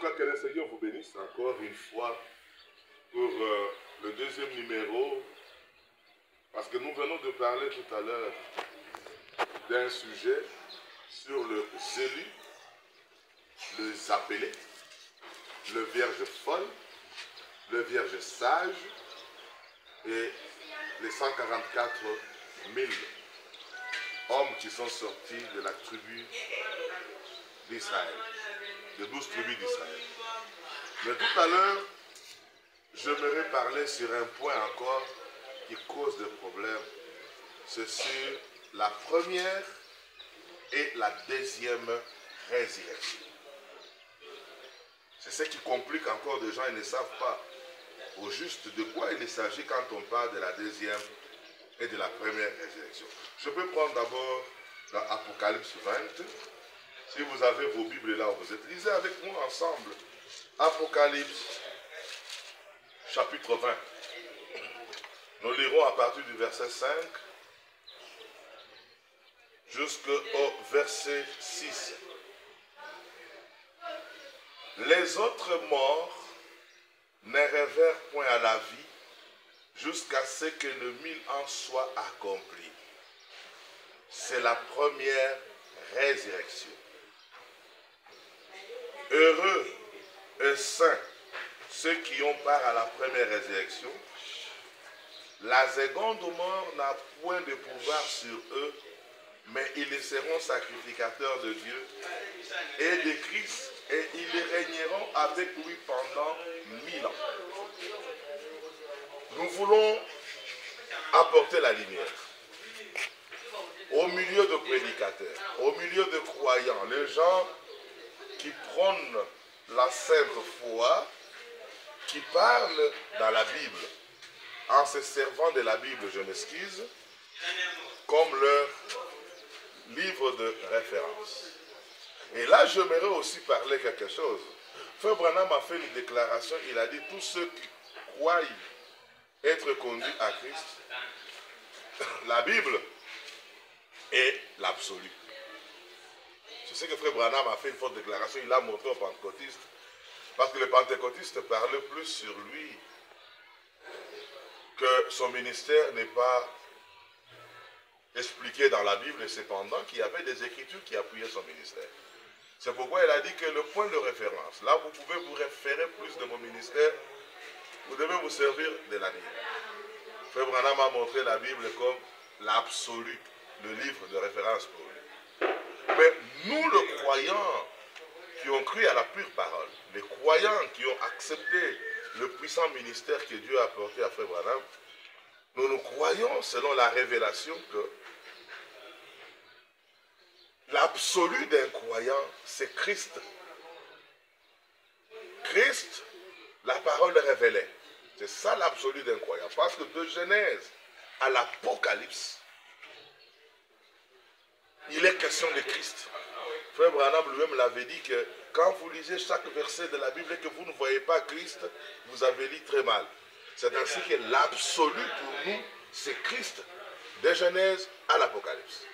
cas, que le Seigneur vous bénisse encore une fois pour le deuxième numéro, parce que nous venons de parler tout à l'heure d'un sujet sur le Zélu, le Zappelé, le Vierge folle, le Vierge sage et les 144 000 hommes qui sont sortis de la tribu d'Israël, de 12 tribus d'Israël. Mais tout à l'heure, j'aimerais parler sur un point encore qui cause des problèmes. C'est sur la première et la deuxième résurrection. C'est ce qui complique encore des gens, ils ne savent pas au juste de quoi il s'agit quand on parle de la deuxième et de la première résurrection. Je peux prendre d'abord dans Apocalypse 20. Si vous avez vos Bibles là où vous êtes, lisez avec moi ensemble. Apocalypse, chapitre 20. Nous lirons à partir du verset 5 jusqu'au verset 6. Les autres morts ne rêvèrent point à la vie jusqu'à ce que le 1000 ans soit accompli. C'est la première résurrection. Heureux et saints ceux qui ont part à la première résurrection. La seconde mort n'a point de pouvoir sur eux, mais ils seront sacrificateurs de Dieu et de Christ, et ils régneront avec lui pendant 1000 ans. Nous voulons apporter la lumière au milieu de prédicateurs, au milieu de croyants, les gens qui prônent la sainte foi, qui parlent dans la Bible, en se servant de la Bible, je m'excuse, comme leur livre de référence. Et là, j'aimerais aussi parler quelque chose. Frère Branham a fait une déclaration, il a dit, tous ceux qui croient être conduits à Christ, la Bible est l'absolu. Je sais que Frère Branham a fait une forte déclaration, il l'a montré aux pentecôtistes, parce que les pentecôtistes parlaient plus sur lui, que son ministère n'est pas expliqué dans la Bible, et cependant qu'il y avait des écritures qui appuyaient son ministère. C'est pourquoi il a dit que le point de référence, là vous pouvez vous référer plus de mon ministère, vous devez vous servir de la Bible. Frère Branham a montré la Bible comme l'absolu, le livre de référence pour lui. Mais nous, les croyants qui ont cru à la pure parole, les croyants qui ont accepté le puissant ministère que Dieu a apporté à Frère Branham, nous croyons selon la révélation que l'absolu d'un croyant, c'est Christ. Christ, la parole révélée. C'est ça l'absolu d'un croyant. Parce que de Genèse à l'Apocalypse, il est question de Christ. Frère Branham lui-même l'avait dit que quand vous lisez chaque verset de la Bible et que vous ne voyez pas Christ, vous avez lu très mal. C'est ainsi que l'absolu pour nous, c'est Christ, de Genèse à l'Apocalypse.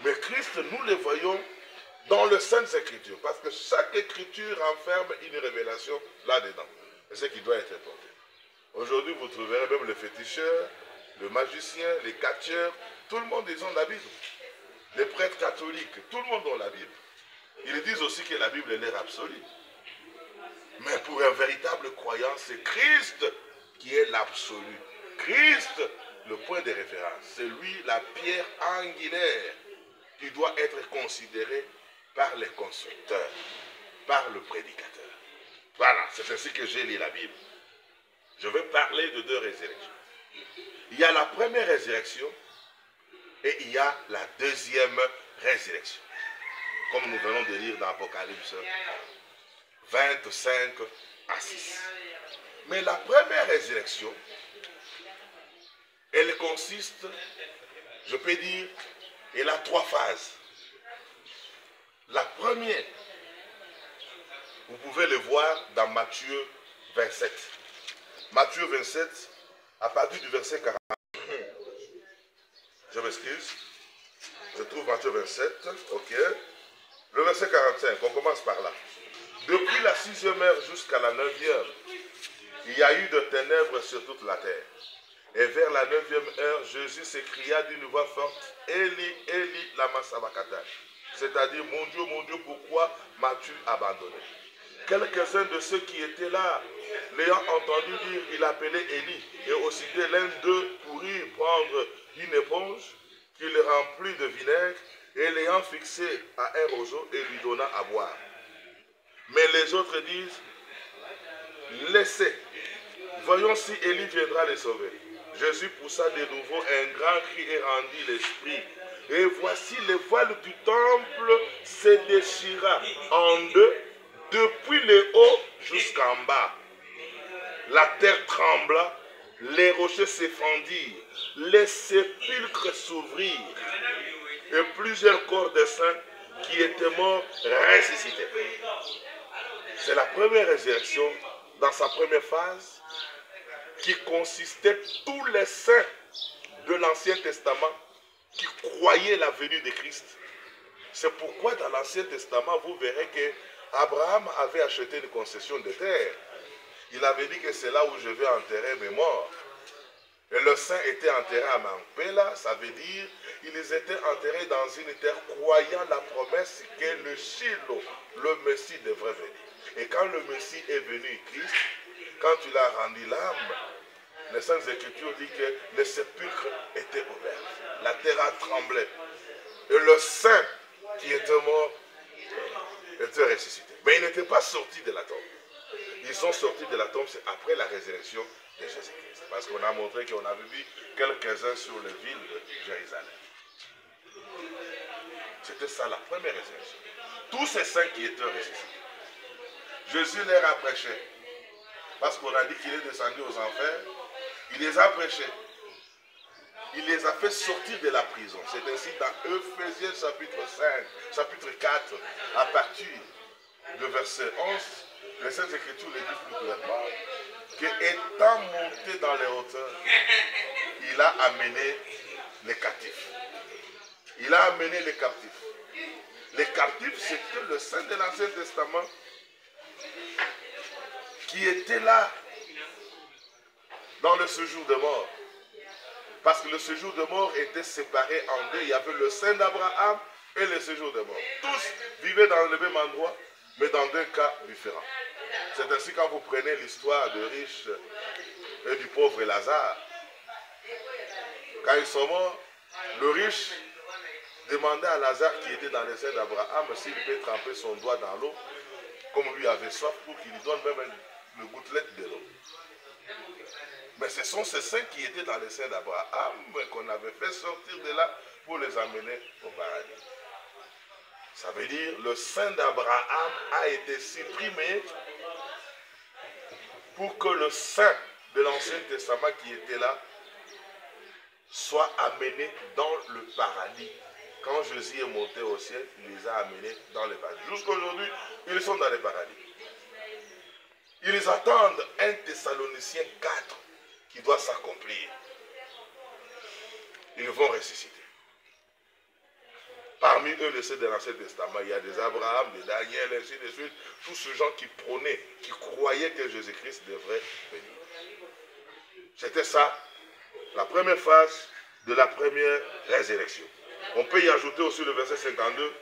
Mais Christ, nous le voyons dans les Saintes Écritures, parce que chaque Écriture renferme une révélation là-dedans. C'est ce qui doit être porté. Aujourd'hui, vous trouverez même les féticheurs, les magiciens, les catcheurs, tout le monde ils ont la Bible. Les prêtres catholiques, tout le monde a la Bible. Ils disent aussi que la Bible est l'air absolue. Mais pour un véritable croyant, c'est Christ qui est l'absolu. Christ, le point de référence. C'est lui la pierre angulaire qui doit être considéré par les constructeurs, par le prédicateur. Voilà, c'est ainsi que j'ai lu la Bible. Je vais parler de deux résurrections. Il y a la première résurrection et il y a la deuxième résurrection. Comme nous venons de lire dans Apocalypse 25 à 6. Mais la première résurrection, elle consiste, je peux dire, elle a trois phases. La première, vous pouvez le voir dans Matthieu 27. Matthieu 27, à partir du verset 40. Je m'excuse. Je trouve Matthieu 27, ok. Le verset 45, on commence par là. Depuis la 6e heure jusqu'à la 9e, il y a eu de ténèbres sur toute la terre. Et vers la 9e heure, Jésus s'écria d'une voix forte, Eli, Eli, lama sabachthani. C'est-à-dire, mon Dieu, pourquoi m'as-tu abandonné? Quelques-uns de ceux qui étaient là, l'ayant entendu dire, il appelait Élie. Et aussitôt l'un d'eux courut prendre une éponge qu'il remplit de vinaigre et l'ayant fixé à un roseau et lui donna à boire. Mais les autres disent, laissez, voyons si Élie viendra les sauver. Jésus poussa de nouveau un grand cri et rendit l'esprit. Et voici le voile du temple se déchira en deux, depuis le haut jusqu'en bas. La terre trembla, les rochers se fendirent, les sépulcres s'ouvrirent, et plusieurs corps de saints qui étaient morts ressuscitèrent. C'est la première résurrection dans sa première phase qui consistait tous les saints de l'Ancien Testament qui croyaient la venue de Christ. C'est pourquoi dans l'Ancien Testament, vous verrez qu'Abraham avait acheté une concession de terre. Il avait dit que c'est là où je vais enterrer mes morts. Et le saint était enterré à Mampéla, ça veut dire ils étaient enterrés dans une terre croyant la promesse que le Shiloh, le Messie, devrait venir. Et quand le Messie est venu, Christ, quand il a rendu l'âme, les Saintes Écritures disent que les sépulcres étaient ouverts. La terre a tremblé. Et le saint qui était mort était ressuscité. Mais ils n'étaient pas sortis de la tombe. Ils sont sortis de la tombe, c'est après la résurrection de Jésus-Christ. Parce qu'on a montré qu'on avait vu quelques-uns sur les villes de Jérusalem. C'était ça la première résurrection. Tous ces saints qui étaient ressuscités. Jésus leur a prêché. Parce qu'on a dit qu'il est descendu aux enfers. Il les a prêchés. Il les a fait sortir de la prison. C'est ainsi dans Ephésiens chapitre 5, chapitre 4, à partir de verset 11, les Saintes Écritures le disent plus clairement, qu'étant monté dans les hauteurs, il a amené les captifs. Il a amené les captifs. Les captifs, c'était le saint de l'Ancien Testament qui était là dans le séjour de mort. Parce que le séjour de mort était séparé en deux. Il y avait le sein d'Abraham et le séjour de mort. Tous vivaient dans le même endroit, mais dans deux cas différents. C'est ainsi quand vous prenez l'histoire de riche et du pauvre Lazare. Quand ils sont morts, le riche demandait à Lazare qui était dans le sein d'Abraham s'il peut tremper son doigt dans l'eau, comme lui avait soif, pour qu'il lui donne même une gouttelette de l'eau. Mais ce sont ces saints qui étaient dans le sein d'Abraham qu'on avait fait sortir de là pour les amener au paradis. Ça veut dire le sein d'Abraham a été supprimé pour que le sein de l'Ancien Testament qui était là soit amené dans le paradis. Quand Jésus est monté au ciel, il les a amenés dans le paradis. Jusqu'aujourd'hui, ils sont dans le paradis. Ils attendent 1 Thessaloniciens 4 qui doit s'accomplir. Ils vont ressusciter. Parmi eux, les saints de l'Ancien Testament, il y a des Abraham, des Daniel, ainsi de suite. Tous ces gens qui prônaient, qui croyaient que Jésus-Christ devrait venir. C'était ça, la première phase de la première résurrection. On peut y ajouter aussi le verset 52.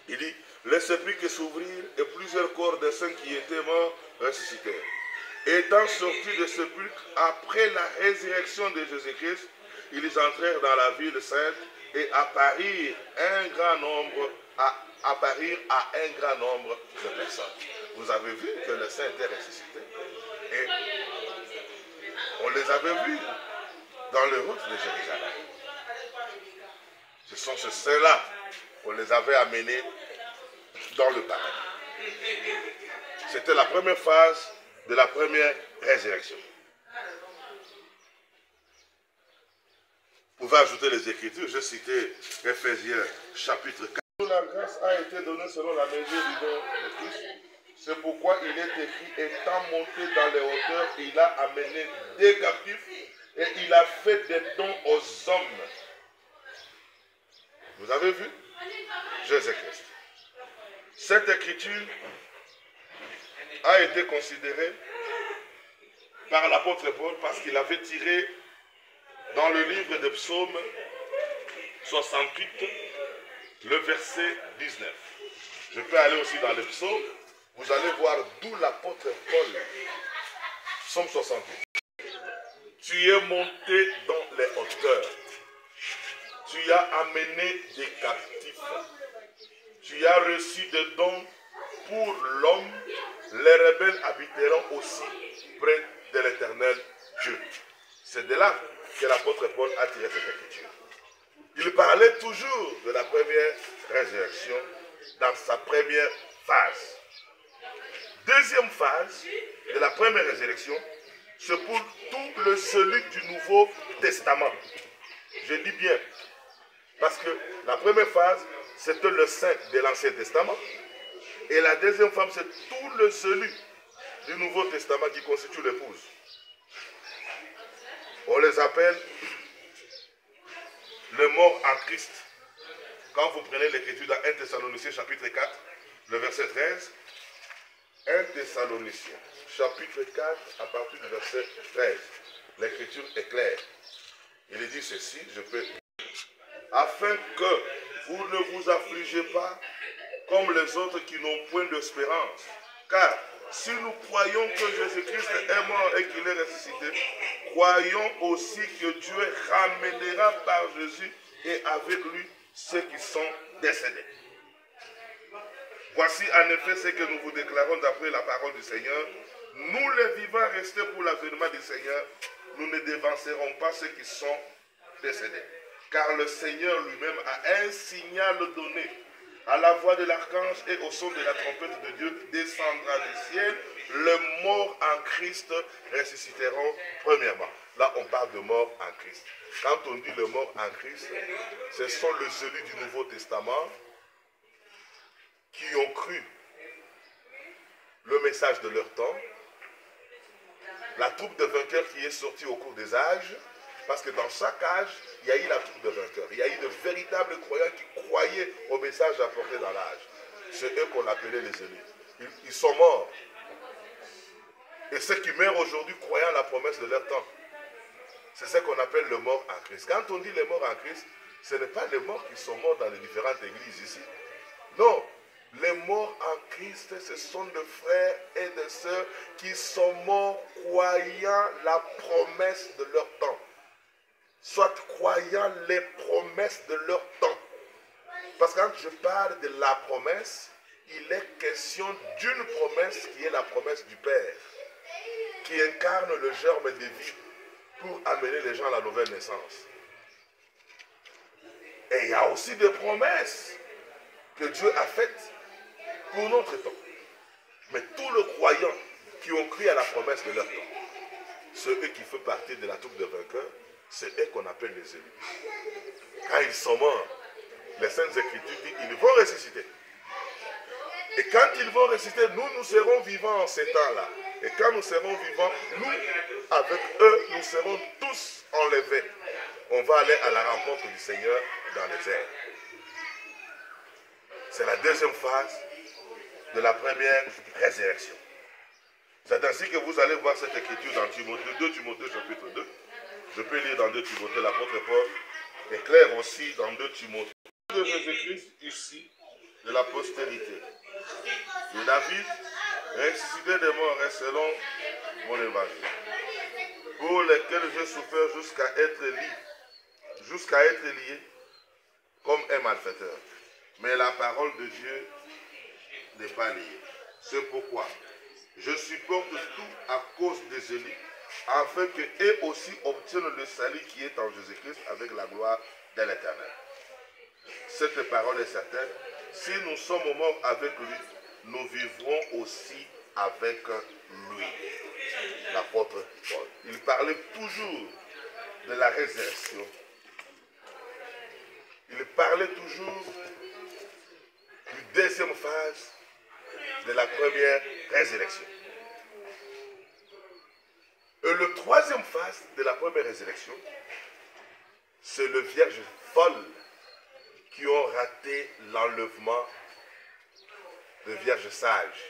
Il dit, les sépulcres s'ouvrirent et plusieurs corps de saints qui étaient morts ressuscitèrent. Étant sortis des sépulcres après la résurrection de Jésus-Christ, ils entrèrent dans la ville sainte et apparirent à un grand nombre de personnes. Vous avez vu que les saints étaient ressuscités et on les avait vus dans les routes de Jérusalem. Ce sont ces saints-là qu'on les avait amenés dans le paradis. C'était la première phase de la première résurrection. Vous pouvez ajouter les Écritures. Je citais Ephésiens chapitre 4. La grâce a été donnée selon la mesure du don de Christ. C'est pourquoi il est écrit, étant monté dans les hauteurs, il a amené des captifs et il a fait des dons aux hommes. Vous avez vu? Jésus-Christ. Cette écriture a été considéré par l'apôtre Paul parce qu'il avait tiré dans le livre de Psaumes 68, le verset 19. Je peux aller aussi dans le psaume, vous allez voir d'où l'apôtre Paul, Psaume 68. Tu es monté dans les hauteurs, tu as amené des captifs, tu as reçu des dons pour l'homme, les rebelles habiteront aussi près de l'Éternel Dieu. C'est de là que l'apôtre Paul a tiré cette écriture. Il parlait toujours de la première résurrection dans sa première phase. Deuxième phase de la première résurrection, c'est pour tout le salut du Nouveau Testament. Je dis bien, parce que la première phase, c'était le saint de l'Ancien Testament, et la deuxième phase, c'est tout le salut du Nouveau Testament qui constitue l'épouse. On les appelle les morts en Christ. Quand vous prenez l'écriture dans 1 Thessaloniciens chapitre 4, le verset 13, 1 Thessaloniciens chapitre 4 à partir du verset 13, l'écriture est claire. Il dit ceci, je peux, afin que vous ne vous affligez pas comme les autres qui n'ont point d'espérance. Car si nous croyons que Jésus-Christ est mort et qu'il est ressuscité, croyons aussi que Dieu ramènera par Jésus et avec lui ceux qui sont décédés. Voici en effet ce que nous vous déclarons d'après la parole du Seigneur. Nous les vivants restés pour l'avènement du Seigneur, nous ne dévancerons pas ceux qui sont décédés. Car le Seigneur lui-même a un signal donné. À la voix de l'archange et au son de la trompette de Dieu descendra du ciel. Les morts en Christ ressusciteront premièrement. Là, on parle de mort en Christ. Quand on dit le mort en Christ, ce sont les élus du Nouveau Testament qui ont cru le message de leur temps, la troupe de vainqueurs qui est sortie au cours des âges, parce que dans chaque âge, il y a eu la troupe de vainqueurs. Il y a eu de véritables croyants qui croyaient au message apporté dans l'âge. C'est eux qu'on appelait les élus. Ils sont morts. Et ceux qui meurent aujourd'hui croyant la promesse de leur temps, c'est ce qu'on appelle le mort en Christ. Quand on dit les morts en Christ, ce n'est pas les morts qui sont morts dans les différentes églises ici. Non, les morts en Christ, ce sont des frères et des sœurs qui sont morts croyant la promesse de leur temps. Soit croyant les promesses de leur temps. Parce que quand je parle de la promesse, il est question d'une promesse qui est la promesse du Père, qui incarne le germe de vie pour amener les gens à la nouvelle naissance. Et il y a aussi des promesses que Dieu a faites pour notre temps. Mais tous les croyants qui ont cru à la promesse de leur temps, ceux qui font partie de la troupe de vainqueurs, c'est eux qu'on appelle les élus. Quand ils sont morts, les Saintes Écritures disent qu'ils vont ressusciter. Et quand ils vont ressusciter, nous serons vivants en ces temps-là. Et quand nous serons vivants, nous, avec eux, nous serons tous enlevés. On va aller à la rencontre du Seigneur dans les airs. C'est la deuxième phase de la première résurrection. C'est ainsi que vous allez voir cette écriture dans Timothée, 2 Timothée chapitre 2. Je peux lire dans 2 Timothée, l'apôtre Paul est clair aussi dans 2 Timothée. De Jésus-Christ ici, de la postérité. De David, ressuscité des morts est selon mon évangile. Pour lesquels j'ai souffert jusqu'à être lié comme un malfaiteur. Mais la parole de Dieu n'est pas liée. C'est pourquoi je supporte tout à cause des élus, afin qu'eux aussi obtiennent le salut qui est en Jésus-Christ avec la gloire de l'Éternel. Cette parole est certaine. Si nous sommes morts avec lui, nous vivrons aussi avec lui. L'apôtre Paul. Il parlait toujours de la résurrection. Il parlait toujours du deuxième phase de la première résurrection. Et le troisième phase de la première résurrection, c'est le vierge folle qui ont raté l'enlèvement de vierges sages,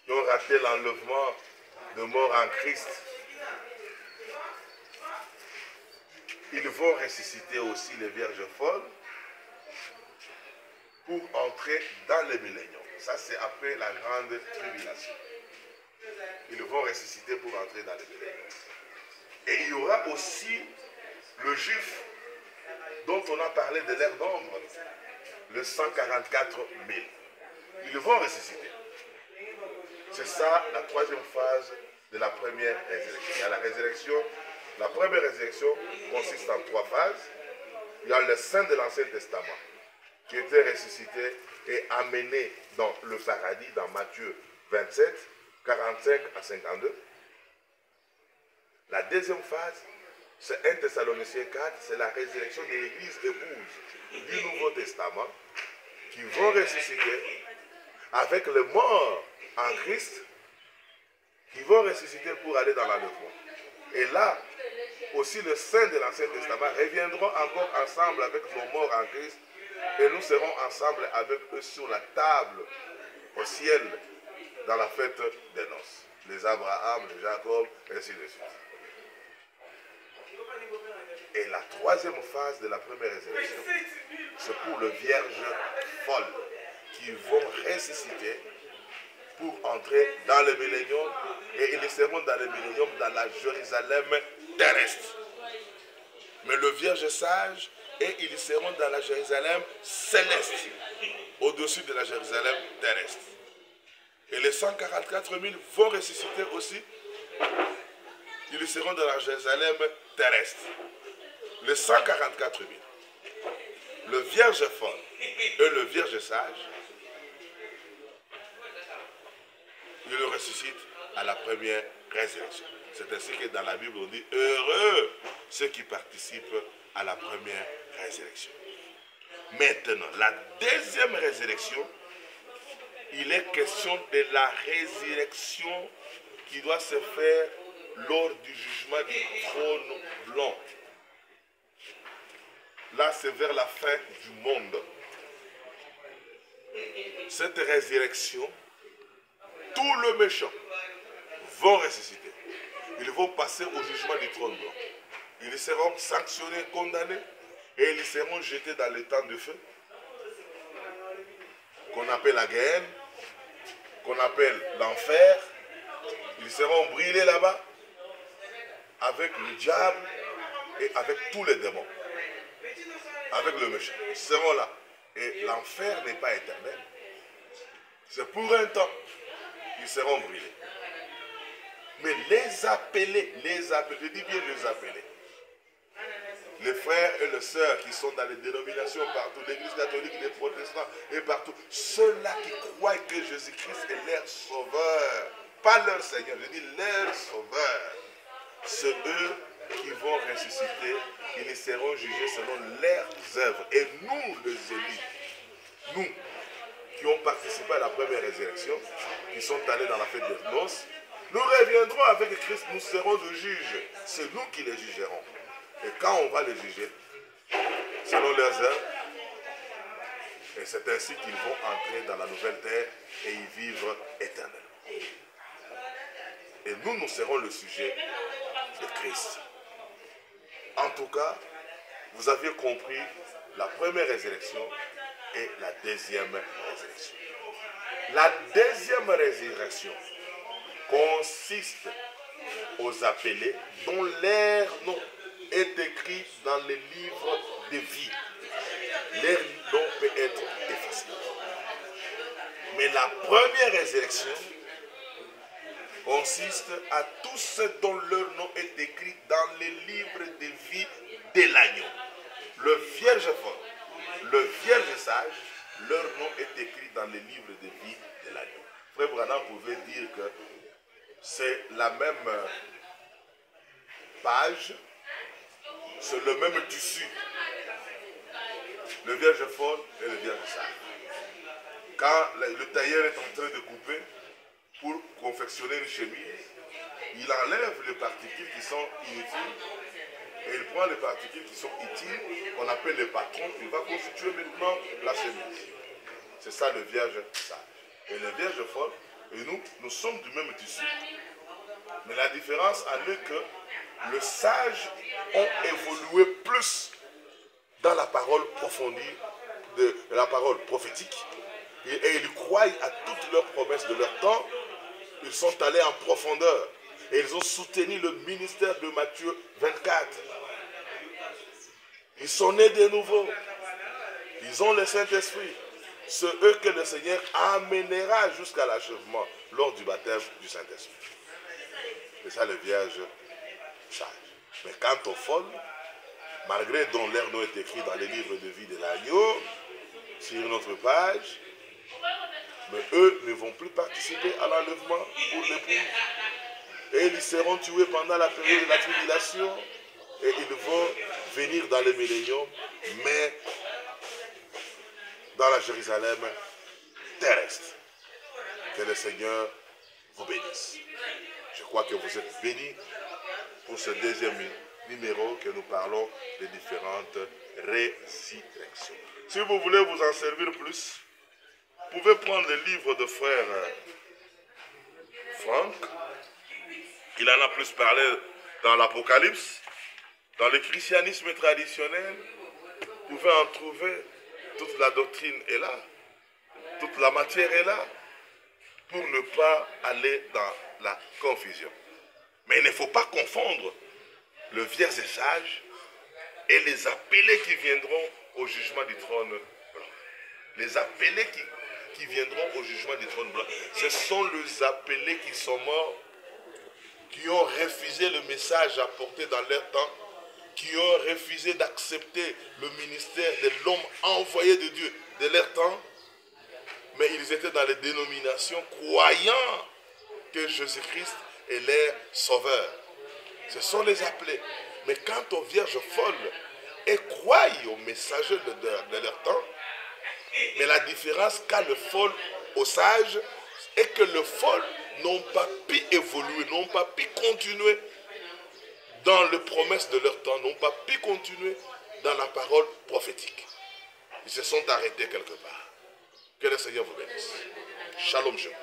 qui ont ont raté l'enlèvement de mort en Christ, ils vont ressusciter aussi les vierges folles pour entrer dans le millénium. Ça, c'est après la grande tribulation. Ils vont ressusciter pour entrer dans le millénium. Et il y aura aussi le juif dont on a parlé de l'ère d'ombre, le 144 000. Ils vont ressusciter. C'est ça la troisième phase de la première résurrection. Il y a la résurrection. La première résurrection consiste en trois phases. Il y a le saint de l'Ancien Testament qui était ressuscité et amené dans le paradis dans Matthieu 27, 45 à 52. La deuxième phase, c'est 1 Thessaloniciens 4, c'est la résurrection de l'église épouse du Nouveau Testament qui vont ressusciter avec les morts en Christ, qui vont ressusciter pour aller dans l'enlèvement. Et là, aussi les saints de l'Ancien Testament reviendront encore ensemble avec nos morts en Christ et nous serons ensemble avec eux sur la table au ciel dans la fête des noces. Les Abraham, les Jacob, et ainsi de suite. Et la troisième phase de la première résurrection, c'est pour les vierges folles qui vont ressusciter pour entrer dans le millénium et ils seront dans le millénium dans la Jérusalem terrestre. Mais le vierge sage, et ils seront dans la Jérusalem céleste, au-dessus de la Jérusalem terrestre. Et les 144 000 vont ressusciter aussi. Ils seront dans la Jérusalem terrestre. Les 144 000, le vierge folle et le vierge sage, ils le ressuscitent à la première résurrection. C'est ainsi que dans la Bible on dit heureux ceux qui participent à la première résurrection. Maintenant, la deuxième résurrection, il est question de la résurrection qui doit se faire lors du jugement du trône blanc. Là, c'est vers la fin du monde. Cette résurrection, tous les méchants vont ressusciter. Ils vont passer au jugement du trône blanc. Ils seront sanctionnés, condamnés, et ils seront jetés dans le temps de feu, qu'on appelle la Guéhenne, qu'on appelle l'enfer. Ils seront brûlés là-bas, avec le diable et avec tous les démons. Avec le méchant. Ils seront là. Et l'enfer n'est pas éternel. C'est pour un temps. Ils seront brûlés. Mais les appelés, je dis bien les appelés, les frères et les sœurs qui sont dans les dénominations partout, l'église catholique, les protestants et partout, ceux-là qui croient que Jésus-Christ est leur sauveur, pas leur Seigneur, je dis leur sauveur, c'est eux qui vont ressusciter, ils seront jugés selon leurs œuvres. Et nous, les élus, nous qui ont participé à la première résurrection, qui sont allés dans la fête des noces, nous reviendrons avec Christ, nous serons le juge. C'est nous qui les jugerons. Et quand on va les juger, selon leurs œuvres, et c'est ainsi qu'ils vont entrer dans la nouvelle terre et y vivre éternellement. Et nous, nous serons le sujet de Christ. En tout cas, vous aviez compris la première résurrection et la deuxième résurrection. La deuxième résurrection consiste aux appelés dont leur nom est écrit dans les livres de vie. Leur nom peut être effacé. Mais la première résurrection consiste à tous ceux dont leur nom est écrit dans les livres de vie de l'agneau. Le vierge folle, le vierge sage, leur nom est écrit dans les livres de vie de l'agneau. Frère Branham pouvait dire que c'est la même page, c'est le même tissu. Le vierge folle et le vierge sage. Quand le tailleur est en train de couper pour confectionner une chemise, il enlève les particules qui sont inutiles et il prend les particules qui sont utiles, qu'on appelle les patrons, il va constituer maintenant la chemise. C'est ça le vierge sage. Et le vierge folle Et nous sommes du même tissu. Mais la différence en est que les sages ont évolué plus dans la parole profondie, de la parole prophétique. Et ils croient à toutes leurs promesses de leur temps. Ils sont allés en profondeur. Et ils ont soutenu le ministère de Matthieu 24. Ils sont nés de nouveau. Ils ont le Saint-Esprit. C'est eux que le Seigneur amènera jusqu'à l'achèvement lors du baptême du Saint-Esprit. C'est ça le vierge sage. Mais quant aux folles, malgré dont leur nom est écrit dans les livres de vie de l'agneau, sur notre page, mais eux ne vont plus participer à l'enlèvement pour l'épouse. Et ils seront tués pendant la période de la tribulation. Et ils vont venir dans le millénium, mais dans la Jérusalem terrestre. Que le Seigneur vous bénisse. Je crois que vous êtes bénis pour ce deuxième numéro que nous parlons des différentes résurrections. Si vous voulez vous en servir plus, vous pouvez prendre le livre de frère Franck. Il en a plus parlé dans l'Apocalypse. Dans le christianisme traditionnel, vous pouvez en trouver. Toute la doctrine est là. Toute la matière est là. Pour ne pas aller dans la confusion. Mais il ne faut pas confondre le vierge et sage et les appelés qui viendront au jugement du trône blanc. Les appelés qui viendront au jugement du trône blanc, ce sont les appelés qui sont morts, qui ont refusé le message apporté dans leur temps, qui ont refusé d'accepter le ministère de l'homme envoyé de Dieu de leur temps, mais ils étaient dans les dénominations croyant que Jésus-Christ est leur sauveur. Ce sont les appelés. Mais quant aux vierges folles, elles croient aux messagers de leur temps, mais la différence qu'a le folle aux sages est que les folles n'ont pas pu évoluer, n'ont pas pu continuer dans les promesses de leur temps, n'ont pas pu continuer dans la parole prophétique. Ils se sont arrêtés quelque part. Que le Seigneur vous bénisse. Shalom, shalom.